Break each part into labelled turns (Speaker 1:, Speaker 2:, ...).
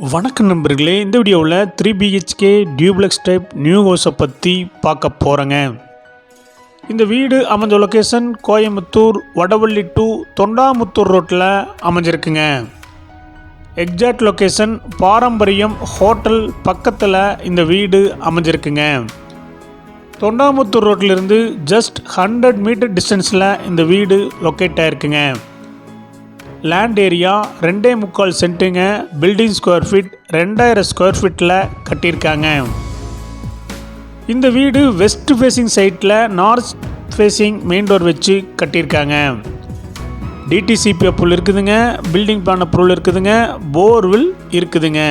Speaker 1: வணக்கம் நண்பர்களே, இந்த வீடியோவில் 3 BHK டியூப்ளெக்ஸ் டைப் நியூ ஹவுஸை பற்றி பார்க்க போகிறேங்க. இந்த வீடு அமைஞ்ச லொக்கேஷன் கோயம்புத்தூர் வடவள்ளி டு தொண்டாமுத்தூர் ரோட்டில் அமைஞ்சிருக்குங்க. எக்ஸாக்ட் லொக்கேஷன் பாரம்பரியம் ஹோட்டல் பக்கத்தில் இந்த வீடு அமைஞ்சிருக்குங்க. தொண்டாமுத்தூர் ரோட்டிலிருந்து ஜஸ்ட் 100 மீட்டர் டிஸ்டன்ஸில் இந்த வீடு லொக்கேட் ஆகிருக்குங்க. லேண்ட் ஏரியா 2.25 சென்ட்டுங்க. பில்டிங் ஸ்கொயர் ஃபீட் 2000 ஸ்கொயர் ஃபீட்டில் கட்டியிருக்காங்க. இந்த வீடு வெஸ்ட் ஃபேஸிங் சைட்டில் நார்த் ஃபேஸிங் மெயின் டோர் வச்சு கட்டியிருக்காங்க. டிடிசிபி அப்ரூவல் இருக்குதுங்க. பில்டிங் பிளான் அப்ரூவல் இருக்குதுங்க. போர்வில் இருக்குதுங்க.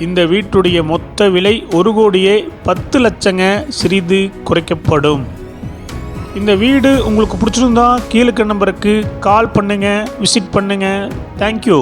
Speaker 1: இந்த வீட்டுடைய மொத்த விலை 1,10,00,000 சிறிது குறைக்கப்படும். இந்த வீடு உங்களுக்கு பிடிச்சிருந்தா கீழே நம்பருக்கு கால் பண்ணுங்கள், விசிட் பண்ணுங்கள். தேங்க்யூ.